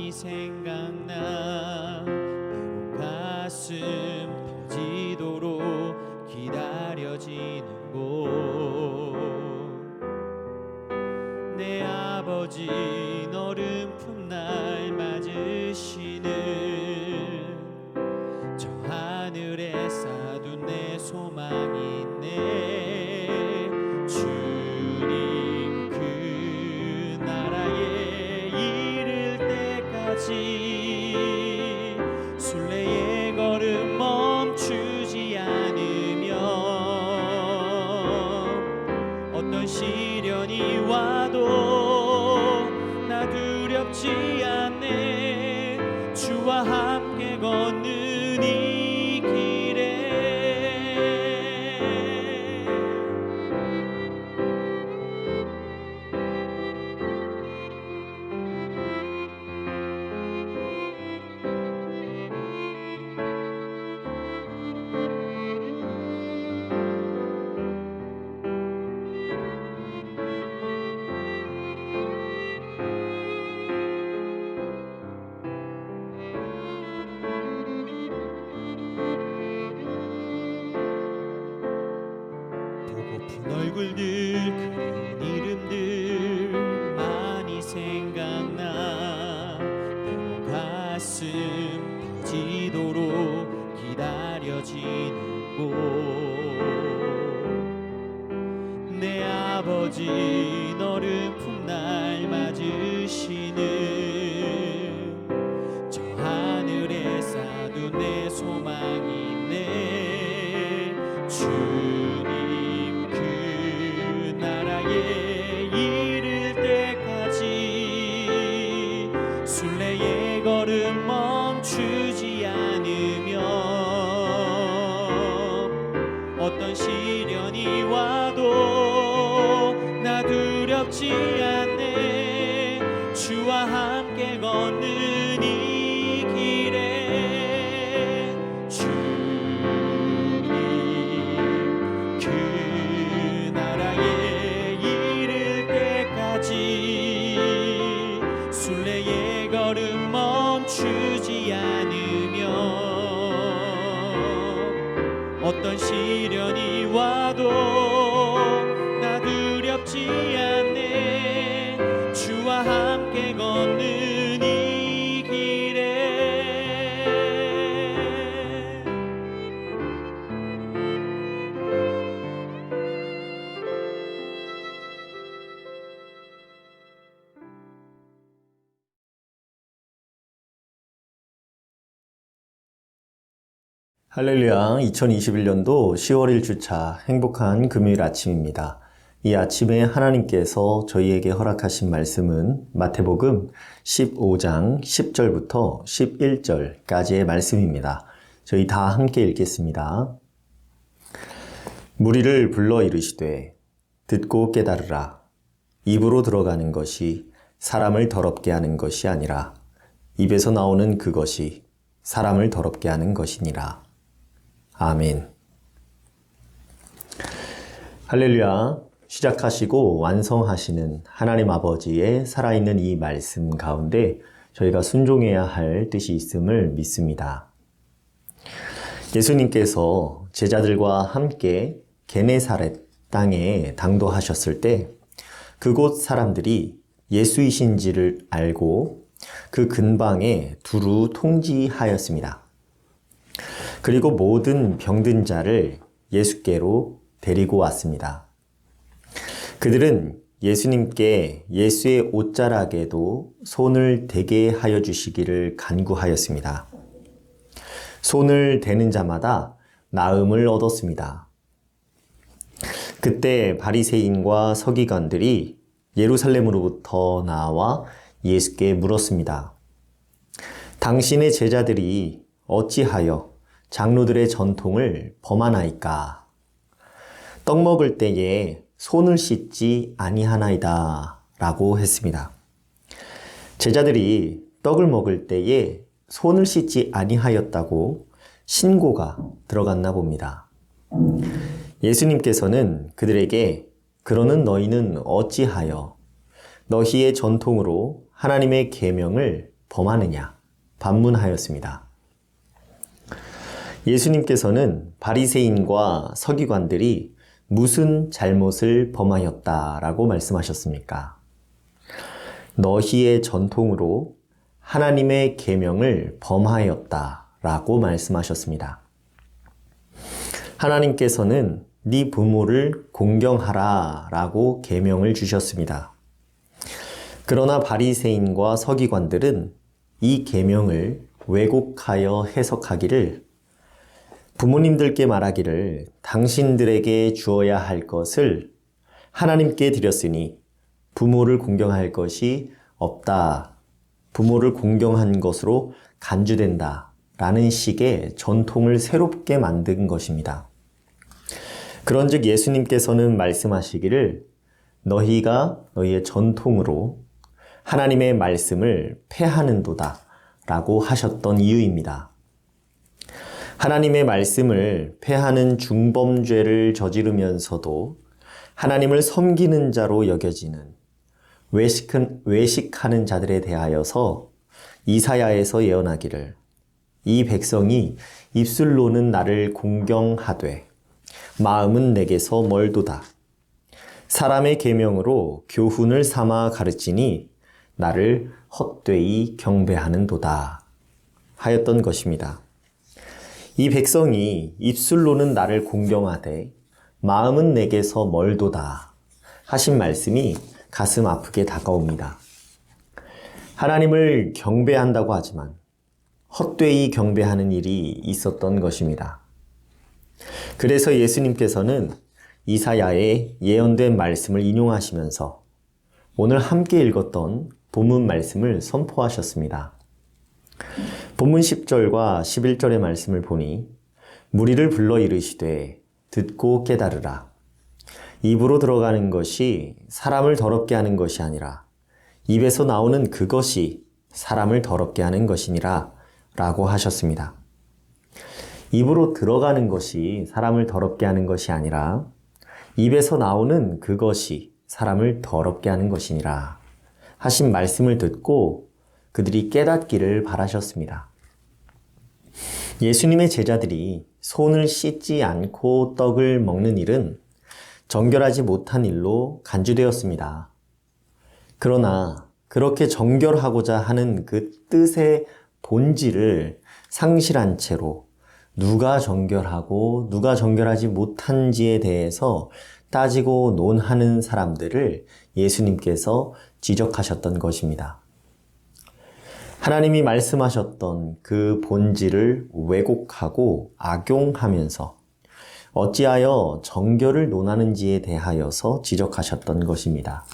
많이 생각나 매운 가슴 터지도록 기다려지는 곳 내 아버지 너른 품날 맞으시는 저 하늘에 쌓둔 내 소망이 있네. 주님 그 나라에 이를 때까지 순례의 걸음 멈추지 않으면 어떤 시련이 와도 나 두렵지 않네. 주와 함께 걷는 이 길에 보고픈 얼굴들 그리운 이름들 많이 생각나 매운 가슴 터지도록 기다려지는 곳 내 아버지 너른 품날 맞으시는 저 하늘에 쌓둔 내 소망이 있네. 주님 그 나라에 이를 때까지 순례의 걸음 멈추지 않으면 어떤 시련이 와도 나 두렵지 않네. 주와 함께 걷는 이 길에 주님 그 나라에 이를 때까지 순례의 걸음 멈추지 않으면 어떤 시련이 와도 나 두렵지 않네. 주와 함께 걷는 이 길에 할렐루야, 2021년도 10월 1주차 행복한 금요일 아침입니다. 이 아침에 하나님께서 저희에게 허락하신 말씀은 마태복음 15장 10절부터 11절까지의 말씀입니다. 저희 다 함께 읽겠습니다. 무리를 불러 이르시되 듣고 깨달으라. 입으로 들어가는 것이 사람을 더럽게 하는 것이 아니라 입에서 나오는 그것이 사람을 더럽게 하는 것이니라. 아멘. 할렐루야. 시작하시고 완성하시는 하나님 아버지의 살아있는 이 말씀 가운데 저희가 순종해야 할 뜻이 있음을 믿습니다. 예수님께서 제자들과 함께 게네사렛 땅에 당도하셨을 때 그곳 사람들이 예수이신지를 알고 그 근방에 두루 통지하였습니다. 그리고 모든 병든 자를 예수께로 데리고 왔습니다. 그들은 예수님께 예수의 옷자락에도 손을 대게 하여 주시기를 간구하였습니다. 손을 대는 자마다 나음을 얻었습니다. 그때 바리새인과 서기관들이 예루살렘으로부터 나와 예수께 물었습니다. 당신의 제자들이 어찌하여 장로들의 전통을 범하나이까? 떡 먹을 때에 손을 씻지 아니하나이다 라고 했습니다. 제자들이 떡을 먹을 때에 손을 씻지 아니하였다고 신고가 들어갔나 봅니다. 예수님께서는 그들에게 그러는 너희는 어찌하여 너희의 전통으로 하나님의 계명을 범하느냐 반문하였습니다. 예수님께서는 바리새인과 서기관들이 무슨 잘못을 범하였다라고 말씀하셨습니까? 너희의 전통으로 하나님의 계명을 범하였다라고 말씀하셨습니다. 하나님께서는 네 부모를 공경하라라고 계명을 주셨습니다. 그러나 바리새인과 서기관들은 이 계명을 왜곡하여 해석하기를 부모님들께 말하기를 당신들에게 주어야 할 것을 하나님께 드렸으니 부모를 공경할 것이 없다. 부모를 공경한 것으로 간주된다. 라는 식의 전통을 새롭게 만든 것입니다. 그런즉 예수님께서는 말씀하시기를 너희가 너희의 전통으로 하나님의 말씀을 폐하는도다 라고 하셨던 이유입니다. 하나님의 말씀을 폐하는 중범죄를 저지르면서도 하나님을 섬기는 자로 여겨지는 외식하는 자들에 대하여서 이사야에서 예언하기를 이 백성이 입술로는 나를 공경하되 마음은 내게서 멀도다. 사람의 계명으로 교훈을 삼아 가르치니 나를 헛되이 경배하는도다 하였던 것입니다. 이 백성이 입술로는 나를 공경하되 마음은 내게서 멀도다 하신 말씀이 가슴 아프게 다가옵니다. 하나님을 경배한다고 하지만 헛되이 경배하는 일이 있었던 것입니다. 그래서 예수님께서는 이사야의 예언된 말씀을 인용하시면서 오늘 함께 읽었던 본문 말씀을 선포하셨습니다. 본문 10절과 11절의 말씀을 보니 무리를 불러 이르시되 듣고 깨달으라. 입으로 들어가는 것이 사람을 더럽게 하는 것이 아니라 입에서 나오는 그것이 사람을 더럽게 하는 것이니라 라고 하셨습니다. 입으로 들어가는 것이 사람을 더럽게 하는 것이 아니라 입에서 나오는 그것이 사람을 더럽게 하는 것이니라 하신 말씀을 듣고 그들이 깨닫기를 바라셨습니다. 예수님의 제자들이 손을 씻지 않고 떡을 먹는 일은 정결하지 못한 일로 간주되었습니다. 그러나 그렇게 정결하고자 하는 그 뜻의 본질을 상실한 채로 누가 정결하고 누가 정결하지 못한지에 대해서 따지고 논하는 사람들을 예수님께서 지적하셨던 것입니다. 하나님이 말씀하셨던 그 본질을 왜곡하고 악용하면서 어찌하여 정결을 논하는지에 대하여서 지적하셨던 것입니다.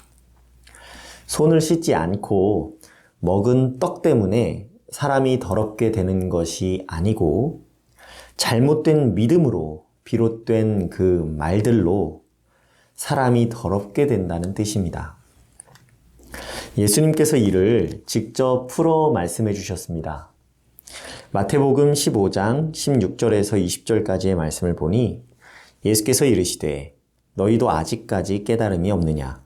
손을 씻지 않고 먹은 떡 때문에 사람이 더럽게 되는 것이 아니고 잘못된 믿음으로 비롯된 그 말들로 사람이 더럽게 된다는 뜻입니다. 예수님께서 이를 직접 풀어 말씀해 주셨습니다. 마태복음 15장 16절에서 20절까지의 말씀을 보니 예수께서 이르시되 너희도 아직까지 깨달음이 없느냐?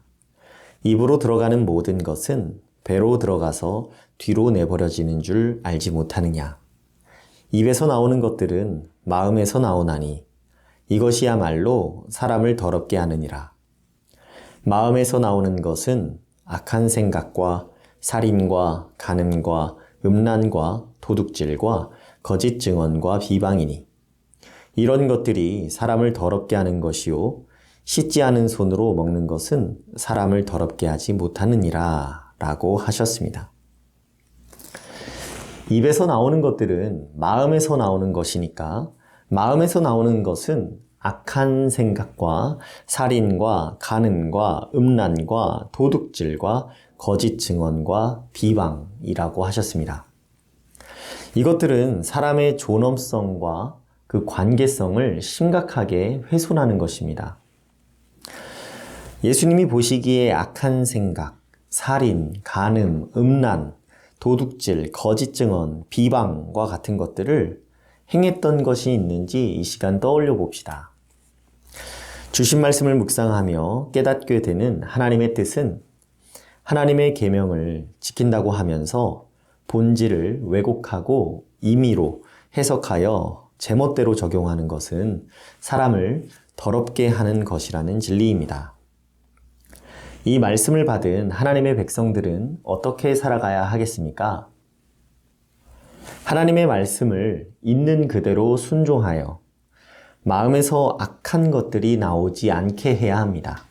입으로 들어가는 모든 것은 배로 들어가서 뒤로 내버려지는 줄 알지 못하느냐? 입에서 나오는 것들은 마음에서 나오나니 이것이야말로 사람을 더럽게 하느니라. 마음에서 나오는 것은 악한 생각과 살인과 간음과 음란과 도둑질과 거짓 증언과 비방이니 이런 것들이 사람을 더럽게 하는 것이요 씻지 않은 손으로 먹는 것은 사람을 더럽게 하지 못하느니라 라고 하셨습니다. 입에서 나오는 것들은 마음에서 나오는 것이니까 마음에서 나오는 것은 악한 생각과 살인과 간음과 음란과 도둑질과 거짓 증언과 비방이라고 하셨습니다. 이것들은 사람의 존엄성과 그 관계성을 심각하게 훼손하는 것입니다. 예수님이 보시기에 악한 생각, 살인, 간음, 음란, 도둑질, 거짓 증언, 비방과 같은 것들을 행했던 것이 있는지 이 시간 떠올려 봅시다. 주신 말씀을 묵상하며 깨닫게 되는 하나님의 뜻은 하나님의 계명을 지킨다고 하면서 본질을 왜곡하고 임의로 해석하여 제멋대로 적용하는 것은 사람을 더럽게 하는 것이라는 진리입니다. 이 말씀을 받은 하나님의 백성들은 어떻게 살아가야 하겠습니까? 하나님의 말씀을 있는 그대로 순종하여 마음에서 악한 것들이 나오지 않게 해야 합니다.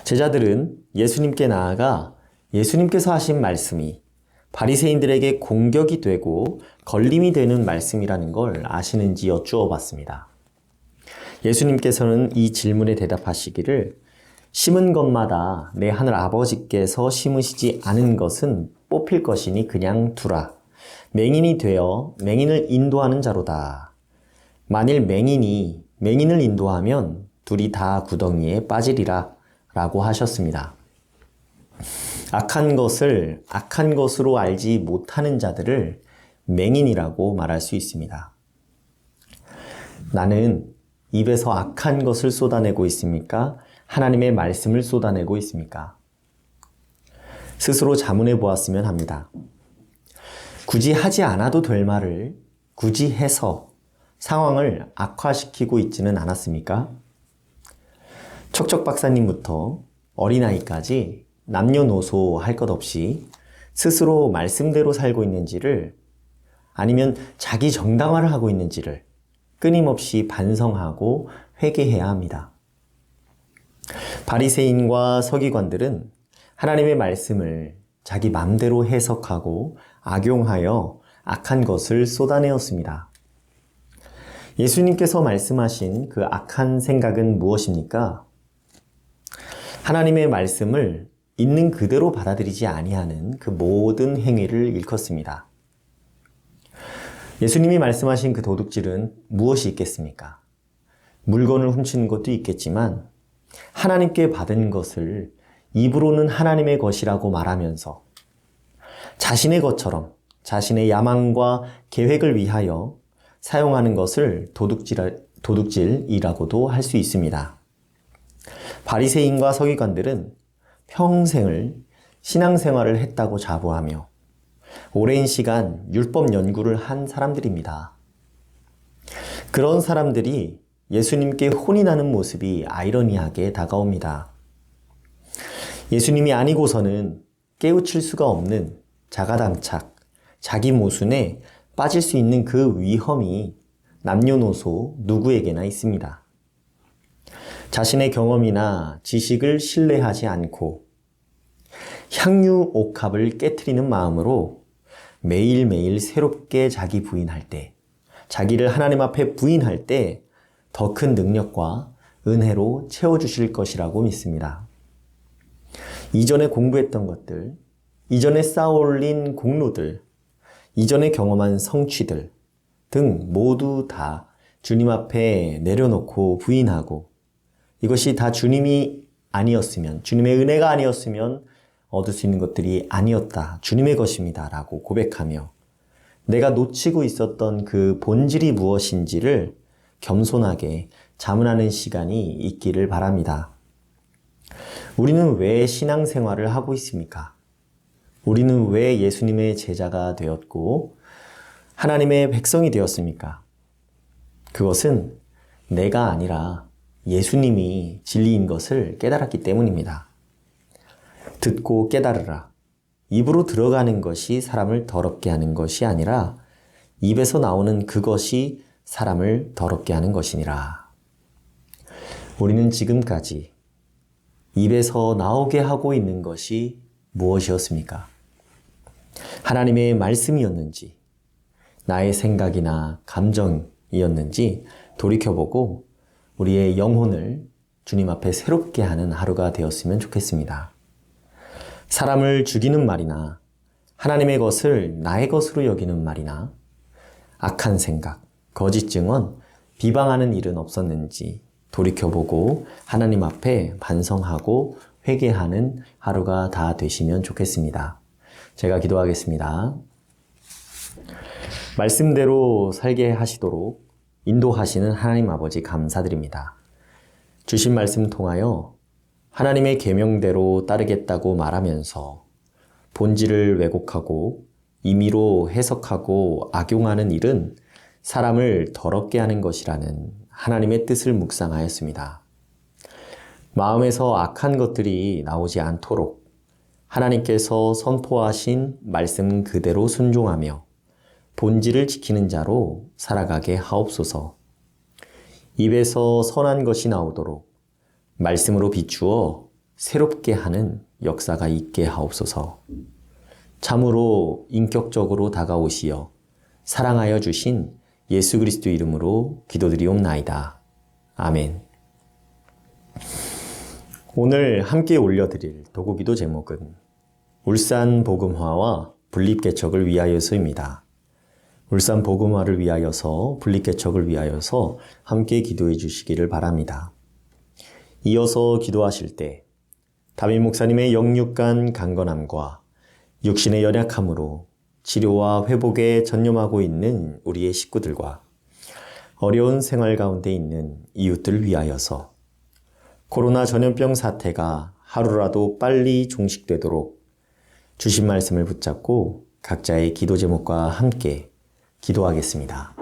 제자들은 예수님께 나아가 예수님께서 하신 말씀이 바리새인들에게 공격이 되고 걸림이 되는 말씀이라는 걸 아시는지 여쭈어 봤습니다. 예수님께서는 이 질문에 대답하시기를 심은 것마다 내 하늘 아버지께서 심으시지 않은 것은 뽑힐 것이니 그냥 두라. 맹인이 되어 맹인을 인도하는 자로다. 만일 맹인이 맹인을 인도하면 둘이 다 구덩이에 빠지리라 라고 하셨습니다. 악한 것을 악한 것으로 알지 못하는 자들을 맹인이라고 말할 수 있습니다. 나는 입에서 악한 것을 쏟아내고 있습니까? 하나님의 말씀을 쏟아내고 있습니까? 스스로 자문해 보았으면 합니다. 굳이 하지 않아도 될 말을 굳이 해서 상황을 악화시키고 있지는 않았습니까? 척척 박사님부터 어린아이까지 남녀노소 할 것 없이 스스로 말씀대로 살고 있는지를 아니면 자기 정당화를 하고 있는지를 끊임없이 반성하고 회개해야 합니다. 바리새인과 서기관들은 하나님의 말씀을 자기 맘대로 해석하고 악용하여 악한 것을 쏟아내었습니다. 예수님께서 말씀하신 그 악한 생각은 무엇입니까? 하나님의 말씀을 있는 그대로 받아들이지 아니하는 그 모든 행위를 일컫습니다. 예수님이 말씀하신 그 도둑질은 무엇이 있겠습니까? 물건을 훔치는 것도 있겠지만 하나님께 받은 것을 입으로는 하나님의 것이라고 말하면서 자신의 것처럼 자신의 야망과 계획을 위하여 사용하는 것을 도둑질이라고도 할 수 있습니다. 바리새인과 서기관들은 평생을 신앙생활을 했다고 자부하며 오랜 시간 율법 연구를 한 사람들입니다. 그런 사람들이 예수님께 혼이 나는 모습이 아이러니하게 다가옵니다. 예수님이 아니고서는 깨우칠 수가 없는 자가당착, 자기 모순에 빠질 수 있는 그 위험이 남녀노소 누구에게나 있습니다. 자신의 경험이나 지식을 신뢰하지 않고 향유 옥합을 깨트리는 마음으로 매일매일 새롭게 자기 부인할 때, 자기를 하나님 앞에 부인할 때 더 큰 능력과 은혜로 채워주실 것이라고 믿습니다. 이전에 공부했던 것들, 이전에 쌓아올린 공로들, 이전에 경험한 성취들 등 모두 다 주님 앞에 내려놓고 부인하고 이것이 다 주님이 아니었으면, 주님의 은혜가 아니었으면 얻을 수 있는 것들이 아니었다. 주님의 것입니다. 라고 고백하며 내가 놓치고 있었던 그 본질이 무엇인지를 겸손하게 자문하는 시간이 있기를 바랍니다. 우리는 왜 신앙생활을 하고 있습니까? 우리는 왜 예수님의 제자가 되었고 하나님의 백성이 되었습니까? 그것은 내가 아니라 예수님이 진리인 것을 깨달았기 때문입니다. 듣고 깨달으라. 입으로 들어가는 것이 사람을 더럽게 하는 것이 아니라 입에서 나오는 그것이 사람을 더럽게 하는 것이니라. 우리는 지금까지 입에서 나오게 하고 있는 것이 무엇이었습니까? 하나님의 말씀이었는지, 나의 생각이나 감정이었는지 돌이켜보고 우리의 영혼을 주님 앞에 새롭게 하는 하루가 되었으면 좋겠습니다. 사람을 죽이는 말이나 하나님의 것을 나의 것으로 여기는 말이나 악한 생각, 거짓 증언, 비방하는 일은 없었는지 돌이켜보고 하나님 앞에 반성하고 회개하는 하루가 다 되시면 좋겠습니다. 제가 기도하겠습니다. 말씀대로 살게 하시도록 인도하시는 하나님 아버지 감사드립니다. 주신 말씀 통하여 하나님의 계명대로 따르겠다고 말하면서 본질을 왜곡하고 임의로 해석하고 악용하는 일은 사람을 더럽게 하는 것이라는 하나님의 뜻을 묵상하였습니다. 마음에서 악한 것들이 나오지 않도록 하나님께서 선포하신 말씀 그대로 순종하며 본질을 지키는 자로 살아가게 하옵소서. 입에서 선한 것이 나오도록 말씀으로 비추어 새롭게 하는 역사가 있게 하옵소서. 참으로 인격적으로 다가오시어 사랑하여 주신 예수 그리스도 이름으로 기도드리옵나이다. 아멘. 오늘 함께 올려드릴 도구기도 제목은 울산 복음화와 분립개척을 위하여서입니다. 울산 복음화를 위하여서, 분립개척을 위하여서 함께 기도해 주시기를 바랍니다. 이어서 기도하실 때 담임 목사님의 영육간 강건함과 육신의 연약함으로 치료와 회복에 전념하고 있는 우리의 식구들과 어려운 생활 가운데 있는 이웃들을 위하여서 코로나 전염병 사태가 하루라도 빨리 종식되도록 주신 말씀을 붙잡고 각자의 기도 제목과 함께 기도하겠습니다.